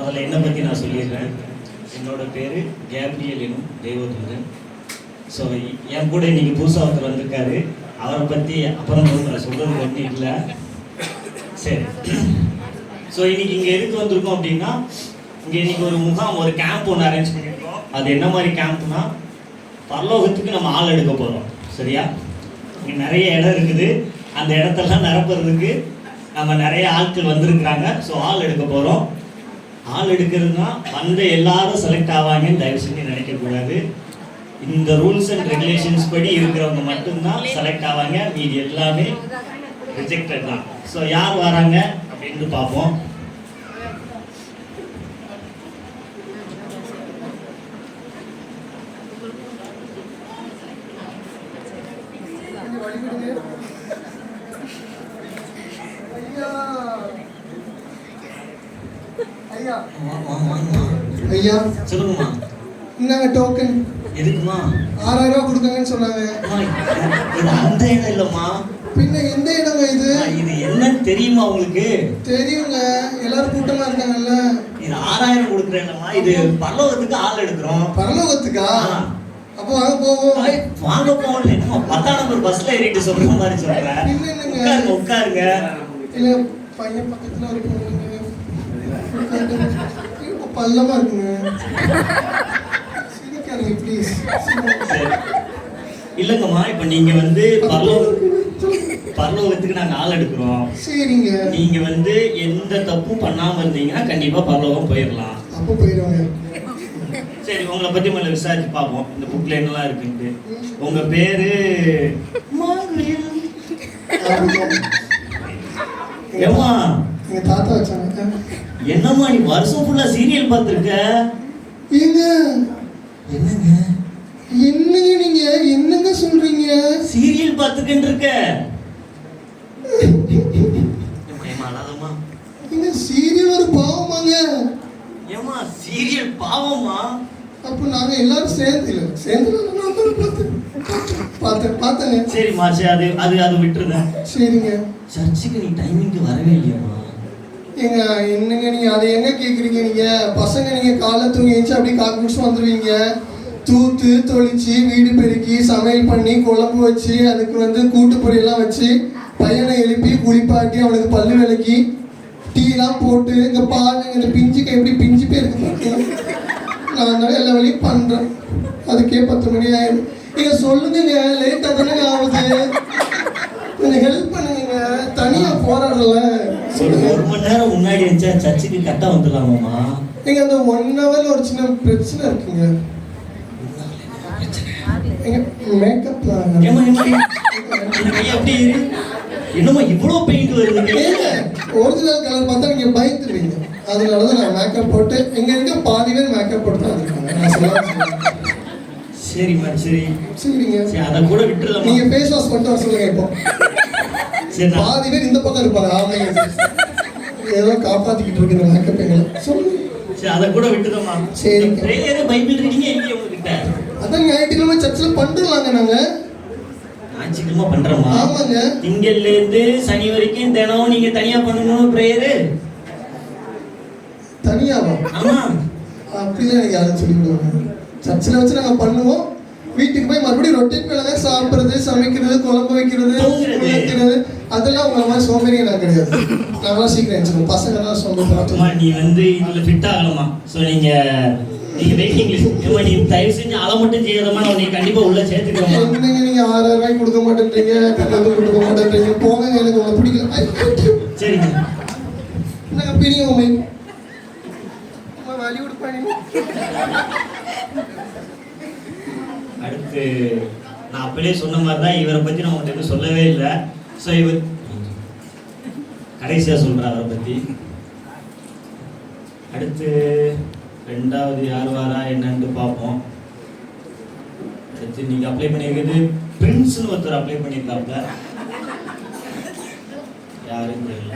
முதல்ல என்னை பற்றி நான் சொல்லிடுறேன். என்னோட பேர் கேப்ரியல் எனும் தேவதூதன். ஸோ என் கூட இன்னைக்கு புதுசாக ஒருத்தர் வந்திருக்காரு. அவரை பற்றி அப்புறம் சொல்கிறது ஒன்றும் இல்லை. சரி, ஸோ இன்னைக்கு இங்கே எதுக்கு வந்திருக்கோம் அப்படின்னா, இங்கே இன்னைக்கு ஒரு முகாம், ஒரு கேம்ப் ஒன்று அரேஞ்ச் பண்ணியிருக்கோம். அது என்ன மாதிரி கேம்ப்னா, பரலோகத்துக்கு நம்ம ஆள் எடுக்க போகிறோம். சரியா? இங்கே நிறைய இடம் இருக்குது. அந்த இடத்தெல்லாம் நிரப்புறதுக்கு நம்ம நிறைய ஆட்கள் வந்திருக்கிறாங்க. ஸோ ஆள் எடுக்க போகிறோம். ஆள் எடுக்கிறதுனா வந்த எல்லாரும் செலக்ட் ஆவாங்கன்னு தயவு செஞ்சு நினைக்கக்கூடாது. இந்த ரூல்ஸ் அண்ட் ரெகுலேஷன்ஸ் படி இருக்கிறவங்க மட்டும்தான் செலக்ட் ஆவாங்க. மீதி எல்லாமே ரிஜெக்டட் தான். ஸோ யார் வராங்க அப்படின்னு பார்ப்போம். ஐயா சொல்லுங்கம்மா. இந்தாங்க டோக்கன். எதுக்குமா? 6000 ரூபா கொடுக்காங்கன்னு சொன்னாங்க. இது அந்த இடம் இல்லம்மா. பின்ன எந்த இடங்க இது? இது என்னன்னு தெரியுமா உங்களுக்கு? தெரியுங்க, எல்லாரும் கூட்டமா இருக்காங்கல்ல. இது 6000 கொடுக்குறேன்லம்மா. இது பரலோகத்துக்கு ஆள் எடுக்கிறோம். பரலோகத்துக்கா? அப்போ வாங்க போவோம். வாங்க போவோம். என்னம்மா 10ஆம் நம்பர் பஸ்ல ஏறிட்டு சொல்ற மாதிரி சொல்றேன். உட்காருங்க உட்காருங்க. இல்ல பையன் பக்கத்துல ஒரு பொண்ணுங்க பல்லமா இருக்குங்க. சிரிக்காதீங்க ப்ளீஸ். இல்லங்கம்மா, இப்ப நீங்க வந்து பரலோகத்துக்கு நாங்க ஆள் எடுக்கிறோம். சரிங்க. நீங்க வந்து எந்த தப்பும் பண்ணாம இருந்தீங்கன்னா கண்டிப்பா பரலோகம் போயிடலாம். அப்போ போயிடுவாங்க. சரி, உங்களை பத்தி முதல்ல விசாரிச்சு பார்ப்போம். இந்த புக்ல என்னெல்லாம் இருக்குன்ட்டு. உங்க பேரு ஏமா? எங்க தாத்தா வச்சாங்க. என்னம்மா நீ வருஷம் ஃபுல்லா சீரியல் பார்த்துருக்க? ஏங்க என்னங்க என்னங்க நீங்க என்னங்க சொல்றீங்க? சீரியல் பார்த்துக்கிட்டு இருக்க? அழாதம்மா. நீங்க சீரியல் ஒரு பாவமாங்க? ஏமா சீரியல் பாவமா? அப்போ நாங்க எல்லாரும் சேர்ந்து பார்த்தேங்க. சரி மாச்சு, அது விட்டுருந்தேன். சரிங்க. சர்ச்சுக்கு நீ டைமிங்க்கு வரவே இல்லையாம்மா? ஏங்க என்னங்க நீங்க அதை எங்க கேக்குறீங்க? நீங்க பசங்க நீங்க காலைல தூங்கி எழுந்துச்சு அப்படியே காக்கு முடிச்சு வந்துடுவீங்க. தூத்து தொளிச்சு வீடு பெருக்கி சமையல் பண்ணி குழம்பு வச்சு அதுக்கு வந்து கூட்டு பொரியெல்லாம் வச்சு பையனை எழுப்பி குளிப்பாட்டி அவனுக்கு பல்லு விளக்கி டீலாம் போட்டு இங்கே பாருங்க இந்த பிஞ்சுக்கு எப்படி பிஞ்சு பேருக்கு பார்க்கணும். நான் தான் எல்லா வேலையும் பண்ணுறேன். அதுக்கே 10 மணி ஆயிடும். நீங்கள் சொல்லுங்க, லேட்டாக தானே ஆகுது. கொஞ்சம் ஹெல்ப் பண்ணுங்க. தனியாக போராடல. சொல்லுங்க. 1 மணி நேரம் முன்னாடி வச்சா சர்ச்சுக்கு கரெக்டாக வந்துடலாமாம்மா? நீங்கள் அந்த 1 ஹவரில் ஒரு சின்ன பிரச்சனை இருக்குங்க. மேக்கப் என்னமா இவ்வளோ பெயிண்ட் வருது? ஒரிஜினல் கலர் பார்த்தா நீங்க பயந்துருவீங்க. அதனாலதான் நான் மேக்கப் போட்டு இங்க இருக்க பாதி பேர் மேக்கப் போட்டு தான் இருக்காங்க. சரிம்மா சரி சரிங்க. அதை கூட விட்டுறலாம். நீங்க ஃபேஸ் வாஷ் பண்ணிட்டு வர சொல்லுங்க. இப்போ சரி, பாதி பேர் இந்த பக்கம் இருப்பாங்க. ஆமாங்க, ஏதோ காப்பாத்திக்கிட்டு இருக்கு இந்த மேக்கப் எங்களை. சொல்லுங்க. சரி, அதை கூட விட்டுதோமா. சரி. பிரேயர் பைபிள் ரீடிங் எங்க உங்ககிட்ட? அதான் ஞாயிற்றுக்கிழமை சர்ச்சில் பண்ணிடலாங்க. நாங்க ஞாயிற்றுக்கிழமை பண்றோமா? ஆமாங்க. திங்கள்ல இருந்து சனி வரைக்கும் தினம் நீங்க தனியா பண்ணணும் பிரேயரு. தனியாவா? ஆமா. அப்படிலாம் எனக்கு யாரும் சொல்லி விடுவாங்க. சர்ச்சில் வச்சு நாங்கள் பண்ணுவோம். வீட்டுக்கு போய் மறுபடியும் ரொட்டேட் மேலே சமைக்கிறது, சமைக்கிறது, குழம்பு வைக்கிறது, வைக்கிறது, அதெல்லாம் உங்களை மாதிரி சோம்பேறிங்க நான் கிடையாது. நாங்களாம் சீக்கிரம் எழுச்சிருவோம். பசங்க தான் சோம்பேறி. நீ வந்து இதுல ஃபிட் ஆகலாமா? ஸோ நீங்க வெயிட்டிங் லிஸ்ட். நீ தயவு செஞ்சு அதை மட்டும் செய்யறமா? நீ கண்டிப்பா உள்ள சேர்த்துக்கிறோம். என்னங்க நீங்க 6000 ரூபாய் கொடுக்க மாட்டேன்றீங்க, கொடுக்க மாட்டேன்றீங்க. போங்க, எனக்கு உங்களை பிடிக்கல. சரிங்க. என்னங்க பிடிங்க உண்மை வழி கொடுப்பாங்க. அடுத்து நான் அப்படியே சொன்ன மாதிரி தான் இவரை பற்றி நான் உங்கள்கிட்ட எதுவும் சொல்லவே இல்லை. ஸோ இவர் கடைசியாக சொல்கிறேன் அவரை பற்றி. அடுத்து 2வது யார் வாரா என்னன்னு பார்ப்போம். அடுத்து நீங்கள் அப்ளை பண்ணியிருக்கிறது பிரின்ஸ்னு ஒருத்தர் அப்ளை பண்ணியிருக்காப்ல. யாரும் தெரியல.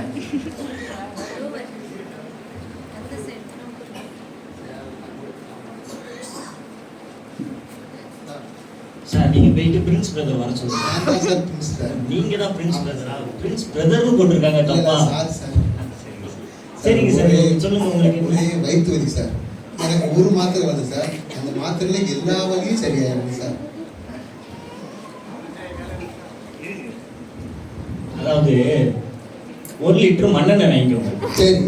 சார் நீங்க போயிட்டு பிரின்ஸ் பிரதர் வர சொல்லுங்க. நீங்க தான் பிரின்ஸ் பிரதரா? பிரின்ஸ் பிரதர்னு போட்டிருக்காங்க தப்பா? சரிங்க சார், சொல்லுங்க உங்களுக்கு ஒரே வயிற்று வலி சார். எனக்கு ஒரு மாத்திரை வருது சார். அந்த மாத்திரையில எல்லா வலியும் சரியாயிருக்கு சார். அதாவது 1 லிட்டர் மண்ணெண்ணெய் வாங்கிக்கோங்க. சரி,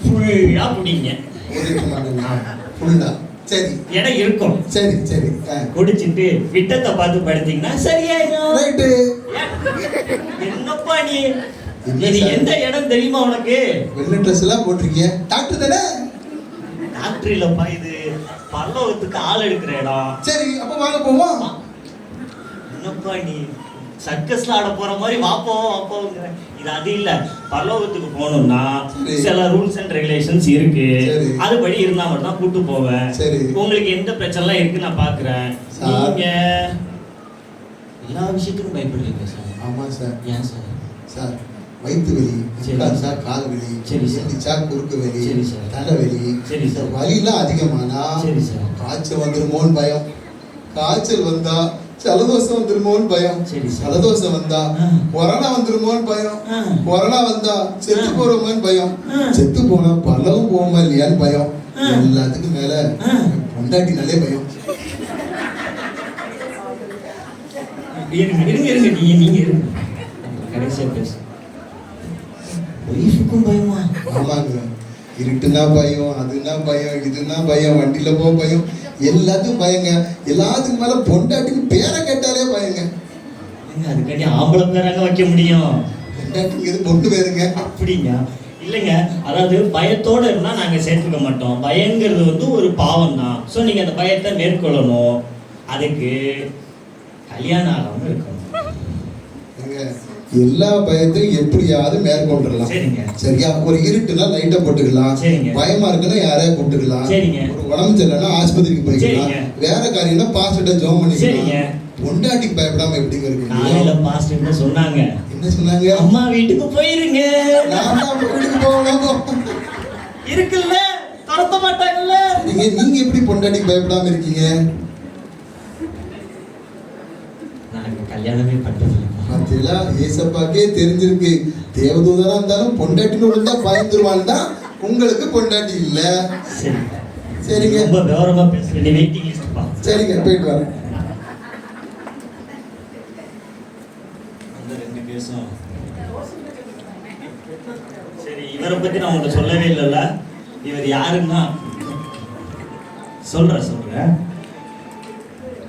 ஃபுல்லா குடிங்க. 1 லிட்டர் மண்ணெண்ணெய் ஃபுல்லா. சரி, இடம் இருக்கும். சரி சரி. குடிச்சிட்டு விட்டத்தை பார்த்து படுத்தீங்கன்னா சரியாயிடும். ரைட்டு. என்னப்பா நீ, இது எந்த இடம் தெரியுமா உனக்கு? வெள்ளை ட்ரெஸ் எல்லாம் போட்டிருக்கீங்க, டாக்டர் தானே? டாக்டர் இல்லப்பா, இது பல்லவத்துக்கு ஆள் எடுக்கிற இடம். சரி, அப்ப வாங்க போவோம். என்னப்பா நீ சர்க்கஸ்ல ஆட போற மாதிரி வாப்போங்கிற. இது அது இல்ல, பல்லவத்துக்கு போகணும்னா சில ரூல்ஸ் அண்ட் ரெகுலேஷன்ஸ் இருக்கு. அதுபடி இருந்தா மட்டும் தான் கூட்டு போவேன். உங்களுக்கு எந்த பிரச்சனை இருக்கு நான் பாக்குறேன். நீங்க எல்லா விஷயத்துக்கும் பயப்படுறீங்க சார். ஆமா சார். ஏன் சார்? சார், வயிற்று வலி, உட்கார்ந்தா கால் வலி, எழுந்திரிச்சா குறுக்கு வலி, தலைவலி, வலிலாம் அதிகமானா காய்ச்சல் வந்துருமோன்னு பயம். காய்ச்சல் வந்தா ஜலதோஷம் வந்துருமோன்னு பயம். ஜலதோஷம் வந்தா கொரோனா வந்துருமோன்னு பயம். கொரோனா வந்தா செத்து போறோமோன்னு பயம். செத்து போனா பல்லவும் போவோமா இல்லையான்னு பயம். எல்லாத்துக்கும் மேல பொண்டாட்டினாலே பயம். நீங்க கடைசியா பேசு. ஒய்ஃபுக்கும் பயமா? ஆமாங்க, இருட்டுனா பயம், அதுனா பயம், இதுனா பயம், வண்டியில போக பயம், எல்லாத்துக்கும் பயங்க. எல்லாத்துக்கும் மேல பொண்டாட்டிக்கு பேரை கேட்டாலே பயங்க. அதுக்காண்டி ஆம்பளை பேராங்க வைக்க முடியும்? பொண்டாட்டிக்கு எது பொண்ணு பேருங்க? அப்படிங்க இல்லைங்க. அதாவது பயத்தோட இருந்தா நாங்க சேர்த்துக்க மாட்டோம். பயங்கிறது வந்து ஒரு பாவம் தான். ஸோ நீங்க அந்த பயத்தை மேற்கொள்ளணும். அதுக்கு கல்யாணம் ஆகாம இருக்கணும். எல்லா பயத்தையும் எப்படியாவது மேற்கொண்டுடலாம். சரியா? ஒரு இருட்டுனா லைட்டை போட்டுக்கலாம். பயமா இருக்குன்னா யாரையா கூப்பிட்டுக்கலாம். ஒரு உடம்பு சரியில்லைன்னா ஆஸ்பத்திரிக்கு போய்க்கலாம். வேற காரியம்னா பாஸ்டர்ட்ட ஜோம் பண்ணிக்கலாம். பொண்டாட்டிக்கு பயப்படாம எப்படிங்க இருக்கு? காலையில பாஸ்டர் சொன்னாங்க. என்ன சொன்னாங்க? அம்மா வீட்டுக்கு போயிருங்க. வீட்டுக்கு போகலாம் இருக்குல்ல, துரத்த மாட்டாங்கல்ல. நீங்க எப்படி பொண்டாட்டிக்கு பயப்படாம இருக்கீங்க? நாங்க கல்யாணமே பண்றது பார்த்தீங்களா? ஏசப்பாக்கே தெரிஞ்சிருக்கு. தேவதூதனா இருந்தாலும் பொண்டாட்டின்னு விழுந்தா பயந்துருவான் தான். உங்களுக்கு பொண்டாட்டி இல்ல. சரிங்க, ரொம்ப விவரமா பேசுறேன். நீ வெயிட்டிங் லிஸ்ட் பா. சரிங்க, போயிட்டு வரேன். அந்த 2 கேஸும் சரி. இவரை பத்தி நான் உங்கள்கிட்ட சொல்லவே இல்லைல்ல. இவர் யாருன்னா சொல்றேன்.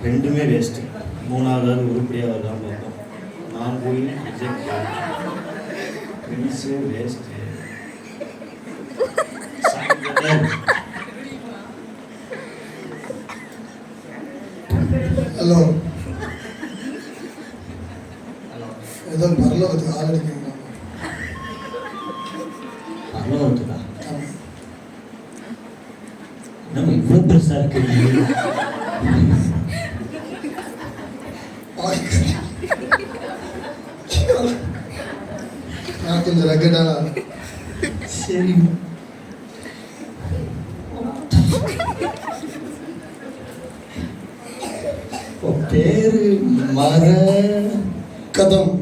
2மே வேஸ்ட். 3வது உருப்படியாக வருதான் பார்ப்போம். நான் போய் வேஸ்ட். ஹலோ, ஏதோ பரலோகத்துக்கு ஆள் எடுக்கீங்களா? பரலோகத்துக்கா? நம்ம இவ்வளவு பெருசா இருக்கு. நான் கொஞ்சம் ரகடா. சரி, பேரு மர கதம்.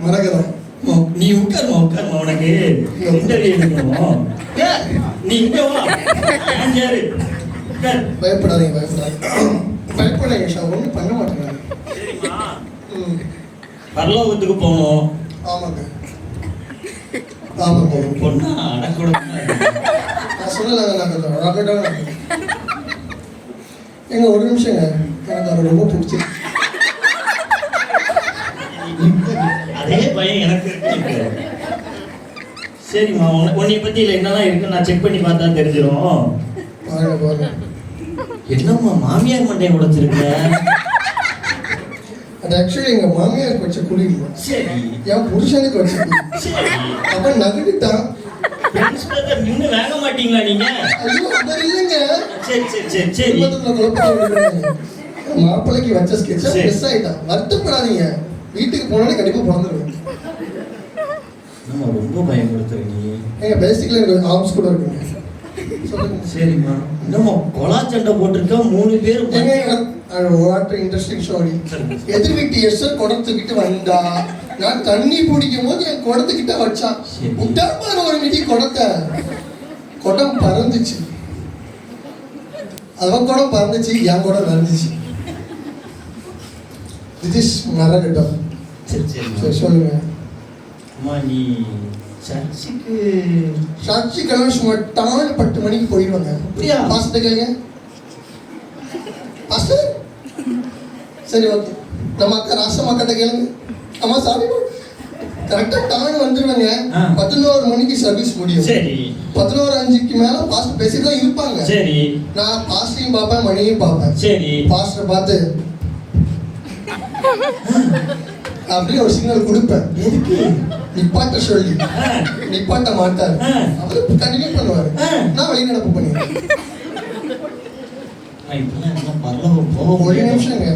மரகதம். நீ உட்காருமா. உனக்கு இன்டர்வியூ எடுக்கணும். நீ இங்க வா. பயப்படாதீங்க. ஷா, ஒன்றும் பண்ண மாட்டேங்க. பரலோகத்துக்கு போகணும். ஆமாங்க. பொண்ணா அடக்கூட நான் சொல்லல. எங்க ஒரு நிமிஷங்க, எனக்கு அது ரொம்ப பிடிச்சிருக்கு. அதே பையன் எனக்கு இருக்கு. சரிம்மா, உன்னை பத்தி இல்லை என்னெல்லாம் இருக்கு நான் செக் பண்ணி பார்த்தா தெரிஞ்சிடும். பாருங்க. என்னம்மா மாமியார் மண்டையை உடைச்சிருக்க? அது ஆக்சுவலி எங்க மாமியாருக்கு வச்ச குழி. சரி, என் புருஷனுக்கு வச்ச குழி. அப்ப நகடிட்டான். நின்று வாங்க மாட்டீங்களா நீங்க? ஐயோ, அது இல்லைங்க. சரி. மாப்பிள்ளைக்கு வச்ச ஸ்கெட்சா மிஸ் ஆயிட்டான். வருத்தப்படாதீங்க. வீட்டுக்கு போனாலே கண்டிப்பா பிறந்துருவேன். நம்ம ரொம்ப பயன்படுத்துற நீ. பேசிக்கலா எனக்கு ஆர்ம்ஸ் கூட இருக்குங்க. சொல்லுங்க. சரிம்மா. என்னம்மா கொலா சண்டை போட்டிருக்க 3 பேர் இன்ட்ரெஸ்டிங் ஸ்டோரி. எதிர் வீட்டு எஸ்ஸர் குடத்துக்கிட்டு வந்தா, நான் தண்ணி பிடிக்கும் போது என் குடத்துக்கிட்ட வச்சான். விட்டாரு ஒரு மிதி குடத்தை. குடம் பறந்துச்சு. அவன் குடம் பறந்துச்சு, என் குடம் நடந்துச்சு. திஸ் மரகட்டம். சரி சொல்லுங்க. அம்மா நீ சர்ச்சுக்கெல்லாம் சும்மா 10 மணிக்கு போயிடுவாங்க. அப்படியா? பாஸ்டர் கேளுங்க. பாஸ்டர் சரி ஓகே. நம்ம அக்கா ராசம் அக்காட்ட கேளுங்க. அம்மா சாமி கரெக்டாக டான் வந்துடுவாங்க. 11 மணிக்கு சர்வீஸ் முடியும். சரி. 11:05க்கு மேல பாஸ்டர் பேசிட்டு தான் இருப்பாங்க. சரி. நான் பாஸ்டரையும் பார்ப்பேன், மணியையும் பார்ப்பேன். சரி. பாஸ்டர் பார்த்து அப்படியே ஒரு சிக்னல் கொடுப்பேன். எதுக்கு? நிப்பாட்ட சொல்லி. நிப்பாட்ட மாட்டார். அவரு கண்டினியூ பண்ணுவாரு. நான் வழி நடப்பு பண்ணிடுவேன். ஒரு நிமிஷங்க.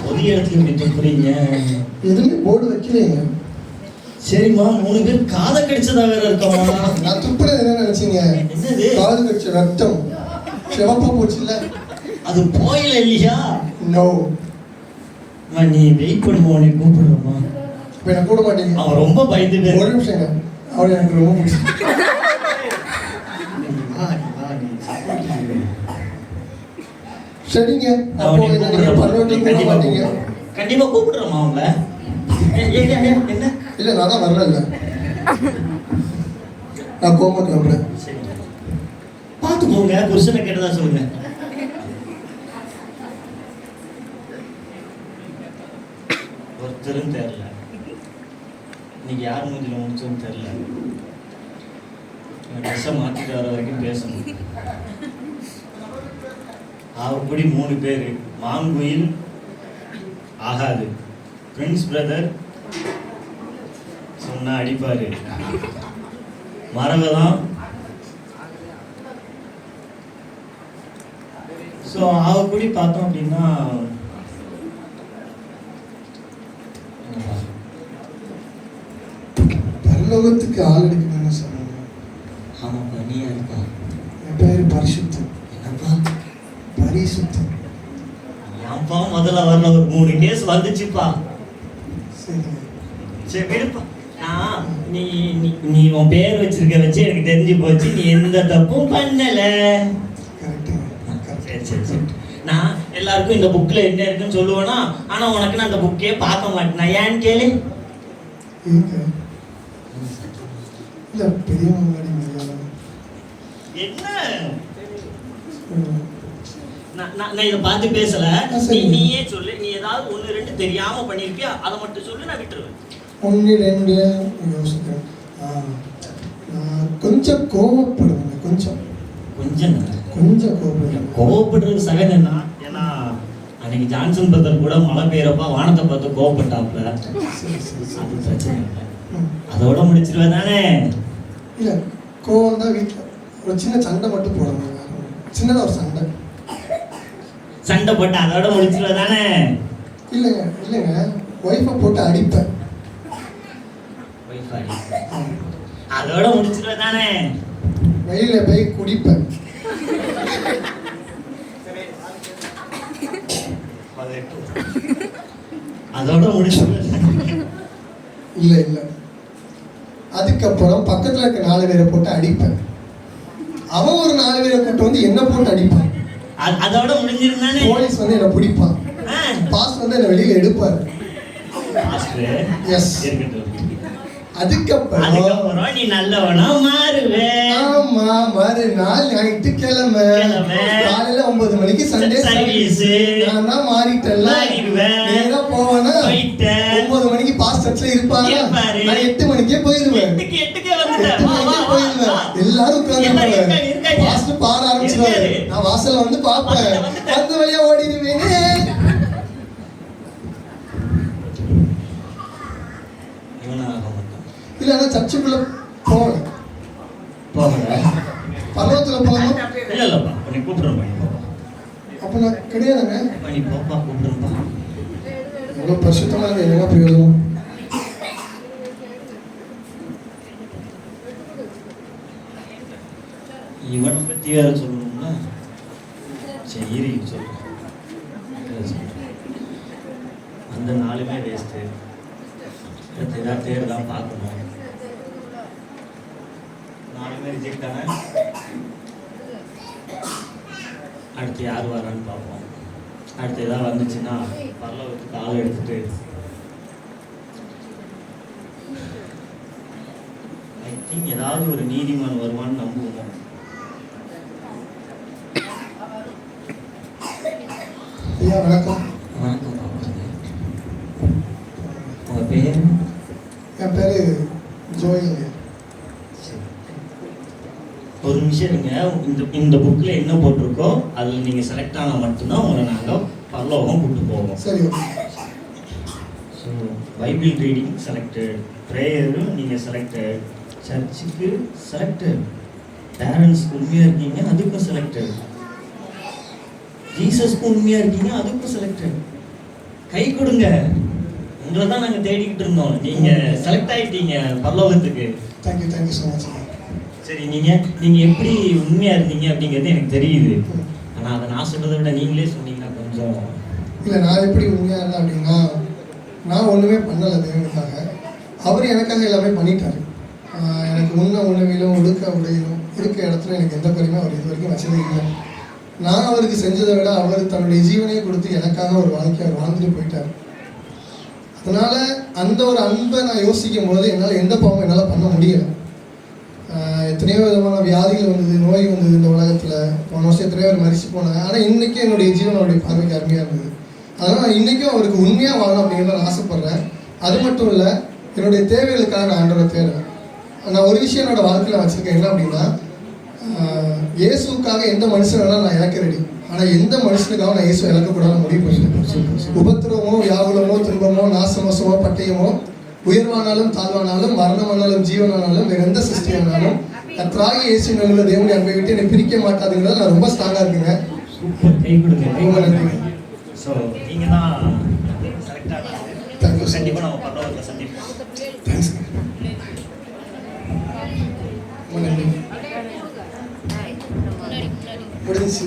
புதிய இடத்துல இப்படி துப்புறீங்க. எதுவுமே போர்டு வைக்கலைங்க. சரிம்மா 3 பேர் காதை கடிச்சதா வேற இருக்கமா? நான் துப்புறது என்ன நினைச்சீங்க? என்னது? காது கடிச்ச ரத்தம் சிவப்பா போச்சுல்ல, அது போயில இல்லையா? நோ. நீ வெயிட் பண்ணுமா, நீ கூப்பிடுறமா? இப்போ என்ன கூட மாட்டீங்க. அவன் ரொம்ப பயந்து. ஒரு நிமிஷங்க. அவன் எனக்கு ரொம்ப பிடிக்கும். சரிங்க. அப்போ நீங்க பரலோகத்துக்கு போக மாட்டீங்க. கண்டிப்பா கூப்பிடுறோமா அவங்கள? என்ன இல்ல நான் தான் வரல. நான் கோமா கிளம்புறேன். பார்த்து போங்க. புருஷனை கேட்டதா சொல்லுங்க. ஒருத்தரும் தெரியல. இன்னைக்கு யார் மூஞ்சில முடிச்சோன்னு தெரியல. ட்ரெஸ்ஸை மாற்றிட்டு வர வரைக்கும் பேசணும். அவப்படி 3 பேர். மாங்குயில் ஆகாது. பிரின்ஸ் பிரதர் சொன்னா அடிப்பாரு. மரகதான். ஸோ அவப்படி பார்த்தோம் அப்படின்னா பரலோகத்துக்கு ஆள் எடுக்கணும்னு சொன்னாங்க. ஆமாம் பண்ணியா இருப்பா. என் பேர் பரிசுத்தம். என்னப்பா பரிசுத்தம்? ஏன்ப்பா முதல்ல வரல? ஒரு 3 கேஸ் வந்துச்சுப்பா. சரி விடுப்பா. நீ நீ உன் பேர் வச்சிருக்க வச்சு எனக்கு தெரிஞ்சு போச்சு. நீ எந்த தப்பும் பண்ணல. சரி சரி சரி. நான் எல்லாருக்கும் இந்த புக்கில் என்ன இருக்குன்னு சொல்லுவேனா, ஆனால் உனக்கு நான் அந்த புக்கே பார்க்க மாட்டேன். ஏன்னு கேளு. என்ன நான் இதை பார்த்து பேசல. நீயே சொல்லு. நீ ஏதாவது 1 2 தெரியாம பண்ணிருப்பியா, அதை மட்டும் சொல்லு, நான் விட்டுருவேன். 1 2 யோசிக்கிறேன். கொஞ்சம் கோவப்படுவேன். கொஞ்சம் கோவப்படுறது சகஜம் தான். ஏன்னா அன்னைக்கு ஜான்சன் பிரதர் கூட மழை பெய்யறப்ப வானத்தை பார்த்து கோவப்பட்டாப்ல. அது பிரச்சனை இல்லை. அதோட முடிச்சிருவேன் தானே? இல்லை, கோவம் தான். வீட்டில் ஒரு சின்ன சண்டை மட்டும் போடுவாங்க. சின்னதாக ஒரு சண்டை போட்டு அதோட முடிச்சிருவேன் தானே? இல்லைங்க ஒய்ஃபை போட்டு அடிப்பேன். அதோட முடிச்சிருவேன் தானே? வெளியில போய் குடிப்பேன். அதோட முடிச்சிருவேன். இல்ல அதுக்கப்புறம் பக்கத்துல இருக்க 4 பேரை போட்டு அடிப்பேன். அவன் ஒரு 4 பேரை கூட்டு வந்து என்ன போட்டு அடிப்பான். அதோட முடிஞ்சிருந்தானே? போலீஸ் வந்து என்ன பிடிப்பான். பாஸ் வந்து என்ன வெளியில எடுப்பாரு. எஸ். அதுக்கப்புறம் நீ நல்லவனா மாறுவே. ஆமா, மறுநாள் ஞாயிற்றுக்கிழமை காலையில 9 மணிக்கு சண்டே சர்வீஸ். நான் தான் மாறிட்டேன்ல. நேரா போவேனா 9 மணிக்கு பாஸ் சர்ச்ல இருப்பாங்க. நான் 8 மணிக்கே போயிருவேன். 8 மணிக்கே போயிருவேன். எல்லாரும் உட்கார்ந்து பாஸ் பாட ஆரம்பிச்சிருவாரு. நான் வாசல்ல வந்து பாப்பேன். அந்த வழியா ஓடிடுவேனே. இல்ல சர்ச்சுக்குள்ள போகல. பர்வத்துல போகணும். இல்லப்பா நீ கூப்பிடுறேன். அப்ப நான் கிடையாதுங்க. நீ போப்பா கூப்பிடுறேன்ப்பா. எவ்வளவு பரிசுத்தமா இருக்கு. என்ன பிரயோஜனம்? பற்றி வேற சொல்லணும்னா சரி இருக்கு சொல்கிறேன். அந்த நாளுமே வேஸ்ட்டு. அடுத்து ஏதாவது தேர் தான் பார்க்கணும். நாலுமே ரிஜெக்ட் தானே. அடுத்து யார் வரான்னு பார்ப்போம். அடுத்து ஏதாவது வந்துச்சுன்னா பரலோகத்துக்கு ஆள் எடுத்துட்டு ஐ திங்க் ஏதாவது ஒரு நீதிமான் வருவான்னு நம்புவோம். ஐயா வணக்கம். வணக்கம் பாப்பாங்க. உங்கள் பேர்? என் பேர் ஜோயிங்க. ஒரு நிமிஷம் இருங்க. இந்த புக்கில் என்ன போட்டிருக்கோ அதில் நீங்கள் செலக்ட் ஆனால் மட்டும்தான் உங்களை நாங்கள் பரலோகம் கூப்பிட்டு போவோம். சரி okay. So Bible reading selected, ப்ரேயரும் நீங்கள் செலக்டட், சர்ச்சுக்கு செலக்டட், பேரண்ட்ஸ்க்கு உண்மையாக இருக்கீங்க அதுக்கும் செலக்டட், ஜீசஸ்க்கு உண்மையாக இருக்கீங்க அதுக்கும் செலக்டட். கை கொடுங்க. உங்களை தான் நாங்கள் தேடிக்கிட்டு இருந்தோம். நீங்கள் செலக்ட் ஆகிட்டீங்க பரலோகத்துக்கு. Thank you so much. சரி, நீங்கள் எப்படி உண்மையாக இருந்தீங்க அப்படிங்கிறது எனக்கு தெரியுது. ஆனால் அதை நான் சொல்கிறத விட நீங்களே சொன்னீங்கன்னா கொஞ்சம். இல்லை, நான் எப்படி உண்மையாக இருந்தேன் அப்படின்னா, நான் ஒன்றுமே பண்ணலை தேவனுக்காக. அவர் எனக்காக எல்லாமே பண்ணிட்டார். எனக்கு உணவிலும் உடுக்க உடையிலும் இருக்க இடத்துல எனக்கு எந்த குறையுமே அவர் இது வரைக்கும் வச்சதே இல்லை. நான் அவருக்கு செஞ்சதை விட அவர் தன்னுடைய ஜீவனையை கொடுத்து எனக்காக ஒரு வாழ்க்கையை அவர் வாழ்ந்துட்டு போயிட்டார். அதனால் அந்த ஒரு அன்பை நான் யோசிக்கும் போது என்னால் எந்த பாவமும் என்னால் பண்ண முடியலை. எத்தனையோ விதமான வியாதிகள் வந்தது, நோய் வந்தது இந்த உலகத்தில். போன வருஷம் எத்தனையோ பேர் மரிச்சு போனாங்க. ஆனால் இன்றைக்கும் என்னுடைய ஜீவன் அவருடைய பார்வைக்கு அருமையாக இருந்தது. அதனால் நான் இன்றைக்கும் அவருக்கு உண்மையாக வாழணும் அப்படிங்கிறத நான் ஆசைப்பட்றேன். அது மட்டும் இல்லை, என்னுடைய தேவைகளுக்காக நான் ஆண்டவரை தேடுவேன். நான் ஒரு விஷயம் என்னோடய வாழ்க்கையில் வச்சுருக்கேன். என்ன அப்படின்னா, இயேசுக்காக எந்த மனுஷன் வேணாலும் நான் இழக்க ரெடி. ஆனால் எந்த மனுஷனுக்காக நான் இயேசு இழக்கக்கூடாது முடிவு பண்ணிட்டேன். உபத்திரமோ, வியாகுலமோ, துன்பமோ, நாசமோசமோ, பட்டயமோ, உயர்வானாலும் தாழ்வானாலும், மரணமானாலும் ஜீவனானாலும், வேறு எந்த சிருஷ்டியானாலும் கர்த்தராகிய இயேசுவின் உள்ள தேவனுடைய அன்பை விட்டு என்னை பிரிக்க மாட்டாதுங்கிறத நான் ரொம்ப ஸ்ட்ராங்காக இருக்குங்க. சூப்பர். கை கொடுங்க. ரொம்ப நன்றி. ஸோ நீங்கள் தான் செலக்டாக. தேங்க்யூ. கண்டிப்பாக நம்ம பரலோகத்தில் சந்திப்போம். தேங்க்ஸ். ரொம்ப நன்றி. முடிஞ்சிச்சு.